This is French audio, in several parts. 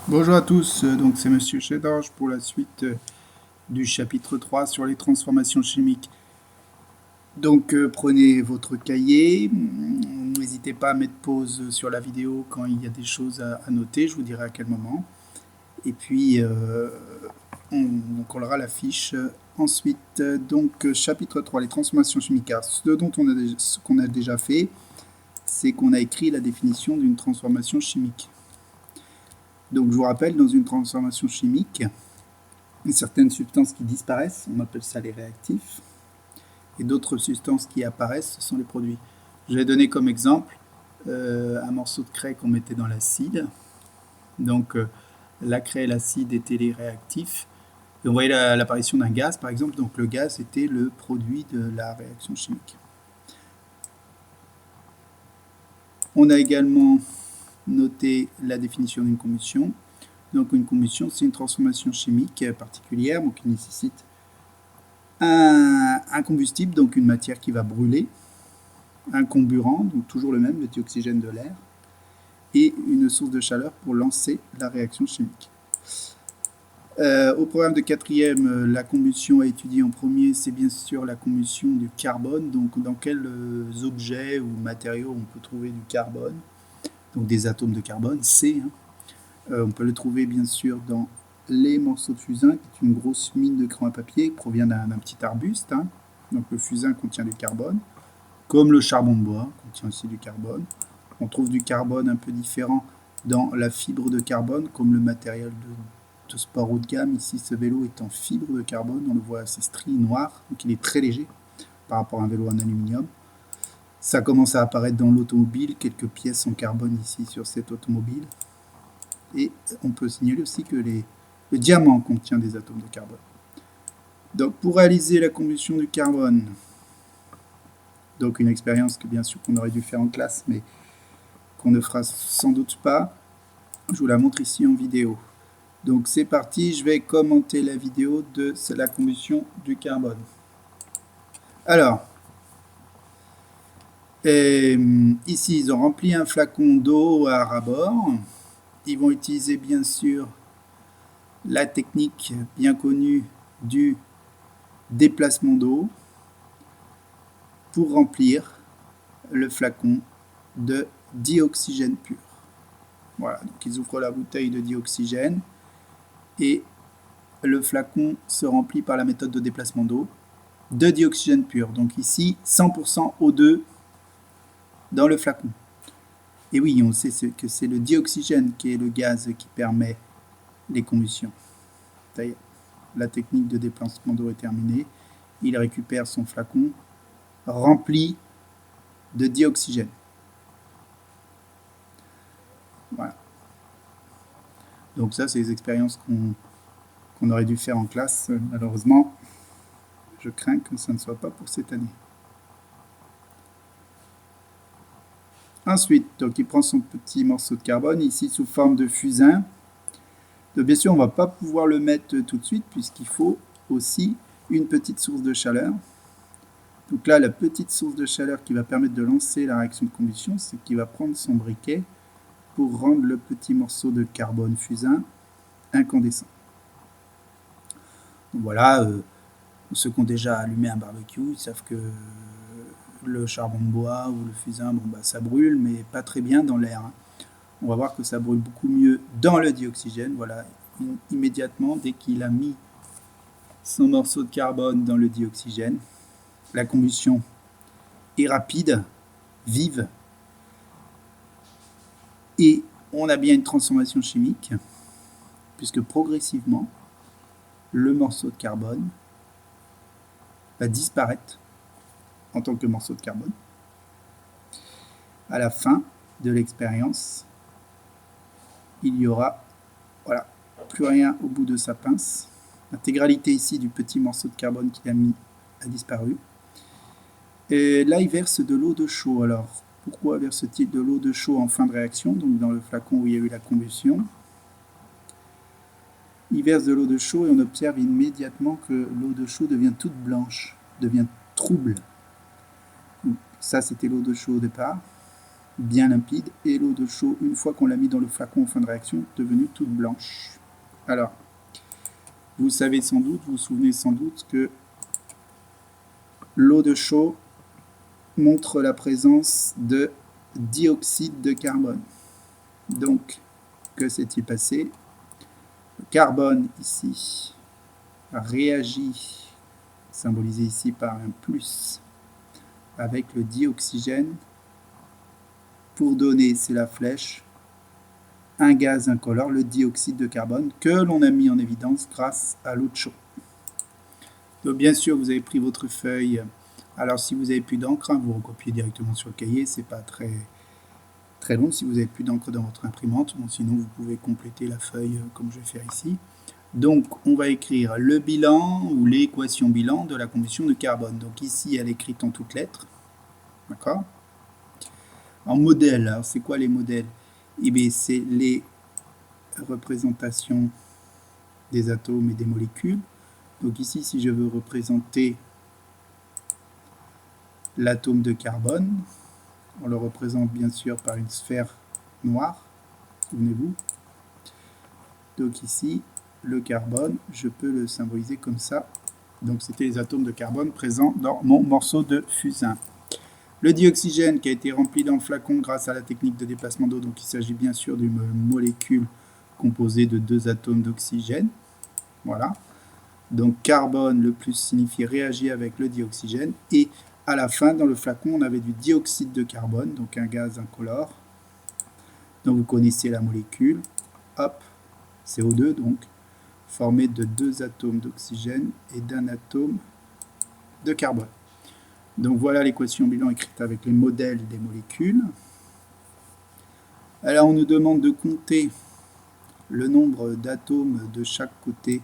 Bonjour à tous, donc c'est Monsieur Chedorge pour la suite du chapitre 3 sur les transformations chimiques. Donc prenez votre cahier, n'hésitez pas à mettre pause sur la vidéo quand il y a des choses à noter, je vous dirai à quel moment. Et puis on collera la fiche ensuite. Donc chapitre 3, les transformations chimiques. Alors, ce qu'on a déjà fait, c'est qu'on a écrit la définition d'une transformation chimique. Donc je vous rappelle, dans une transformation chimique, certaines substances qui disparaissent, on appelle ça les réactifs, et d'autres substances qui apparaissent, ce sont les produits. Je vais donner comme exemple un morceau de craie qu'on mettait dans l'acide. Donc la craie et l'acide étaient les réactifs. Et on voyait l'apparition d'un gaz, par exemple. Donc le gaz était le produit de la réaction chimique. On a également noté la définition d'une combustion. Donc une combustion, c'est une transformation chimique particulière, donc qui nécessite un combustible, donc une matière qui va brûler, un comburant, donc toujours le même, le dioxygène de l'air, et une source de chaleur pour lancer la réaction chimique. Au programme de quatrième, la combustion à étudier en premier, c'est bien sûr la combustion du carbone. Donc dans quels objets ou matériaux on peut trouver du carbone? Donc des atomes de carbone, C. On peut le trouver bien sûr dans les morceaux de fusain, qui est une grosse mine de crayon à papier, qui provient d'un petit arbuste. Donc le fusain contient du carbone, comme le charbon de bois contient aussi du carbone. On trouve du carbone un peu différent dans la fibre de carbone, comme le matériel de sport haut de gamme. Ici, ce vélo est en fibre de carbone, on le voit assez stries noires, donc il est très léger par rapport à un vélo en aluminium. Ça commence à apparaître dans l'automobile, quelques pièces en carbone ici sur cette automobile. Et on peut signaler aussi que le diamant contient des atomes de carbone. Donc pour réaliser la combustion du carbone, donc une expérience que bien sûr qu'on aurait dû faire en classe, mais qu'on ne fera sans doute pas, je vous la montre ici en vidéo. Donc c'est parti, je vais commenter la vidéo de la combustion du carbone. Alors, ici ils ont rempli un flacon d'eau à ras-bord. Ils vont utiliser bien sûr la technique bien connue du déplacement d'eau pour remplir le flacon de dioxygène pur. Voilà, donc ils ouvrent la bouteille de dioxygène et le flacon se remplit par la méthode de déplacement d'eau de dioxygène pur. Donc ici, 100% O2 dans le flacon. Et oui, on sait que c'est le dioxygène qui est le gaz qui permet les combustions. La technique de déplacement d'eau est terminée. Il récupère son flacon rempli de dioxygène. Voilà. Donc ça, c'est les expériences qu'on aurait dû faire en classe. Malheureusement, je crains que ça ne soit pas pour cette année. Ensuite, donc il prend son petit morceau de carbone, ici sous forme de fusain. Donc bien sûr, on ne va pas pouvoir le mettre tout de suite, puisqu'il faut aussi une petite source de chaleur. Donc là, la petite source de chaleur qui va permettre de lancer la réaction de combustion, c'est qu'il va prendre son briquet pour rendre le petit morceau de carbone fusain incandescent. Donc voilà, ceux qui ont déjà allumé un barbecue, ils savent que le charbon de bois ou le fusain, bon, bah, ça brûle, mais pas très bien dans l'air. On va voir que ça brûle beaucoup mieux dans le dioxygène. Voilà, immédiatement, dès qu'il a mis son morceau de carbone dans le dioxygène, la combustion est rapide, vive, et on a bien une transformation chimique, puisque progressivement, le morceau de carbone va disparaître en tant que morceau de carbone. À la fin de l'expérience, il y aura voilà, plus rien au bout de sa pince. L'intégralité ici du petit morceau de carbone qu'il a mis a disparu. Et là, il verse de l'eau de chaux. Alors, pourquoi verse-t-il de l'eau de chaux en fin de réaction, donc dans le flacon où il y a eu la combustion? Il verse de l'eau de chaux et on observe immédiatement que l'eau de chaux devient toute blanche, devient trouble. Donc, ça, c'était l'eau de chaux au départ. bien limpide, et l'eau de chaux, une fois qu'on l'a mis dans le flacon en fin de réaction, devenue toute blanche. Alors, vous savez sans doute, vous vous souvenez sans doute que l'eau de chaux montre la présence de dioxyde de carbone. Donc, que s'est-il passé? Le carbone ici réagit, symbolisé ici par un plus, avec le dioxygène pour donner, c'est la flèche, un gaz incolore, le dioxyde de carbone, que l'on a mis en évidence grâce à l'eau de chaux. Donc bien sûr, vous avez pris votre feuille. Alors si vous n'avez plus d'encre, vous recopiez directement sur le cahier, c'est pas très long si vous n'avez plus d'encre dans votre imprimante. Bon, sinon, vous pouvez compléter la feuille comme je vais faire ici. Donc, on va écrire le bilan ou l'équation bilan de la combustion de carbone. Donc ici, elle est écrite en toutes lettres. D'accord? En modèle, alors c'est quoi les modèles? Eh bien, c'est les représentations des atomes et des molécules. Donc ici, si je veux représenter l'atome de carbone, on le représente bien sûr par une sphère noire, souvenez-vous. Donc ici, le carbone, je peux le symboliser comme ça. Donc c'était les atomes de carbone présents dans mon morceau de fusain. Le dioxygène qui a été rempli dans le flacon grâce à la technique de déplacement d'eau, donc il s'agit bien sûr d'une molécule composée de 2 atomes d'oxygène. Voilà. Donc carbone, le plus signifie réagir avec le dioxygène. Et à la fin, dans le flacon, on avait du dioxyde de carbone, donc un gaz incolore. Donc vous connaissez la molécule. Hop, CO2 donc, formé de 2 atomes d'oxygène et d'un atome de carbone. Donc voilà l'équation bilan écrite avec les modèles des molécules. Alors on nous demande de compter le nombre d'atomes de chaque côté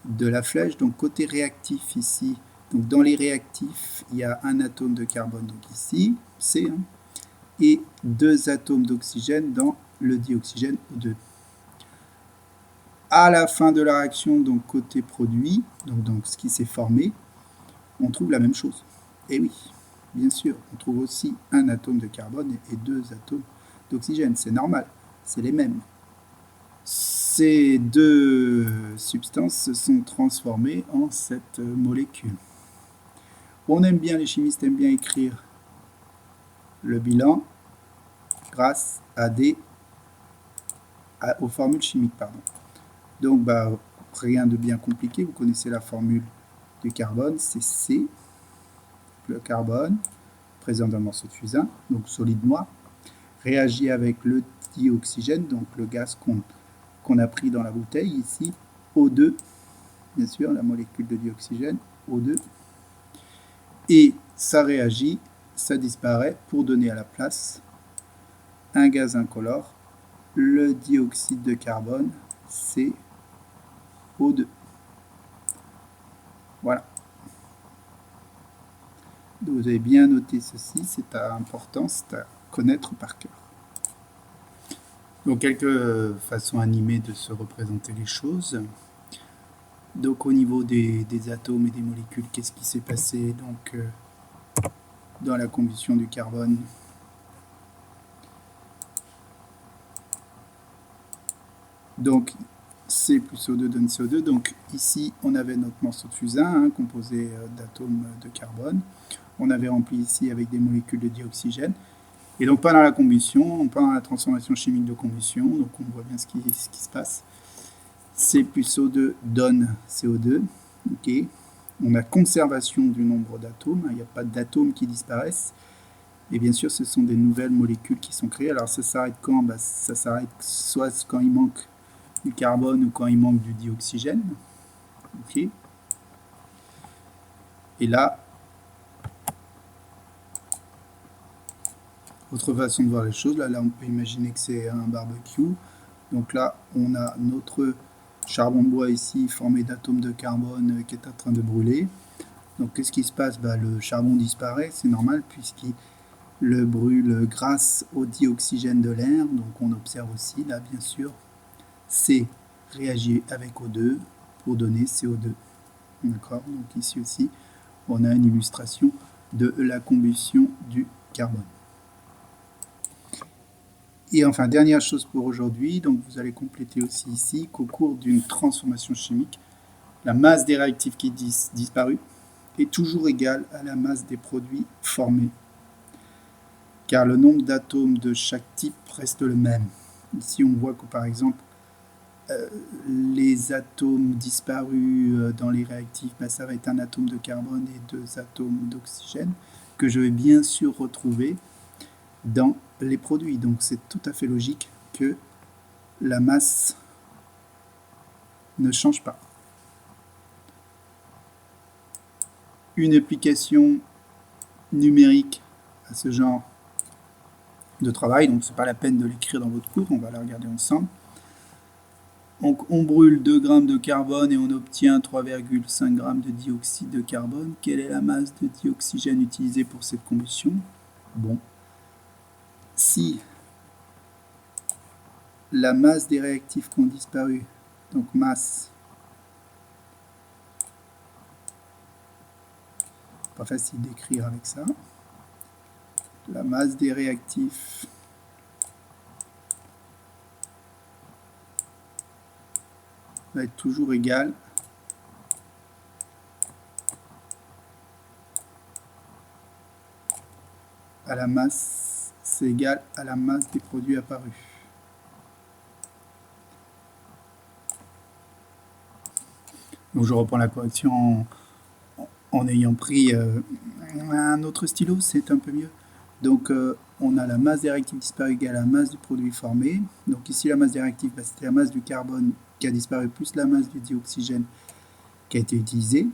de la flèche. Donc côté réactif ici, donc dans les réactifs, il y a un atome de carbone, donc ici, C, hein, et 2 atomes d'oxygène dans le dioxygène O2. À la fin de la réaction, donc côté produit, donc ce qui s'est formé, on trouve la même chose. Et oui, bien sûr, on trouve aussi un atome de carbone et 2 atomes d'oxygène. C'est normal, c'est les mêmes. Ces 2 substances se sont transformées en cette molécule. On aime bien, les chimistes aiment bien écrire le bilan grâce à aux formules chimiques. Pardon. Donc, rien de bien compliqué, vous connaissez la formule du carbone, c'est C, le carbone, présent dans le morceau de fusain, donc solide noir, réagit avec le dioxygène, donc le gaz qu'on a pris dans la bouteille, ici, O2, bien sûr, la molécule de dioxygène, O2, et ça réagit, ça disparaît pour donner à la place un gaz incolore, le dioxyde de carbone, CO2. Voilà. Donc vous avez bien noté ceci, c'est important, c'est à connaître par cœur. Donc quelques façons animées de se représenter les choses. Donc au niveau des atomes et des molécules, qu'est-ce qui s'est passé donc dans la combustion du carbone? Donc C plus CO2 donne CO2. Donc ici on avait notre morceau de fusain hein, composé d'atomes de carbone. On avait rempli ici avec des molécules de dioxygène. Et donc pendant la combustion, pendant la transformation chimique de combustion, donc on voit bien ce qui se passe. C plus O2 donne CO2. Okay. On a conservation du nombre d'atomes, il n'y a pas d'atomes qui disparaissent. Et bien sûr, ce sont des nouvelles molécules qui sont créées. Alors ça s'arrête quand? Ça s'arrête soit quand il manque du carbone ou quand il manque du dioxygène. Okay. Et là, autre façon de voir les choses, là on peut imaginer que c'est un barbecue. Donc là, on a notre charbon de bois ici formé d'atomes de carbone qui est en train de brûler. Donc qu'est-ce qui se passe? Le charbon disparaît, c'est normal puisqu'il le brûle grâce au dioxygène de l'air. Donc on observe aussi là bien sûr C réagit avec O2 pour donner CO2. D'accord? Donc ici aussi on a une illustration de la combustion du carbone. Et enfin, dernière chose pour aujourd'hui, donc vous allez compléter aussi ici qu'au cours d'une transformation chimique, la masse des réactifs qui disparut est toujours égale à la masse des produits formés, car le nombre d'atomes de chaque type reste le même. Ici, on voit que par exemple, les atomes disparus dans les réactifs, ça va être un atome de carbone et 2 atomes d'oxygène, que je vais bien sûr retrouver dans les produits. Donc c'est tout à fait logique que la masse ne change pas. Une application numérique à ce genre de travail, donc c'est pas la peine de l'écrire dans votre cours, on va la regarder ensemble. Donc on brûle 2 grammes de carbone et on obtient 3,5 grammes de dioxyde de carbone. Quelle est la masse de dioxygène utilisée pour cette combustion? Bon, si la masse des réactifs qui ont disparu, donc masse, pas facile d'écrire avec ça, la masse des réactifs va être toujours égale à la masse, c'est égal à la masse des produits apparus. Donc je reprends la correction en ayant pris un autre stylo, c'est un peu mieux. Donc on a la masse des réactifs disparus égale à la masse du produit formé. Donc ici la masse des réactifs, c'était la masse du carbone qui a disparu plus la masse du dioxygène qui a été utilisée.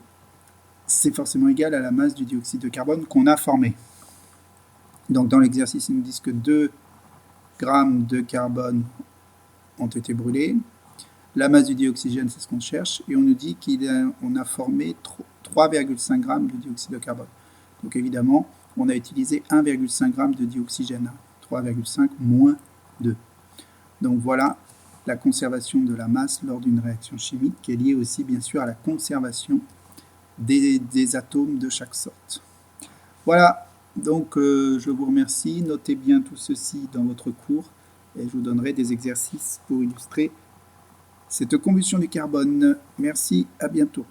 C'est forcément égal à la masse du dioxyde de carbone qu'on a formé. Donc dans l'exercice, ils nous disent que 2 grammes de carbone ont été brûlés. La masse du dioxygène, c'est ce qu'on cherche. Et on nous dit qu'on a formé 3,5 grammes de dioxyde de carbone. Donc évidemment, on a utilisé 1,5 grammes de dioxygène. 3,5 moins 2. Donc voilà la conservation de la masse lors d'une réaction chimique qui est liée aussi bien sûr à la conservation des atomes de chaque sorte. Voilà, donc je vous remercie. Notez bien tout ceci dans votre cours et je vous donnerai des exercices pour illustrer cette combustion du carbone. Merci, à bientôt.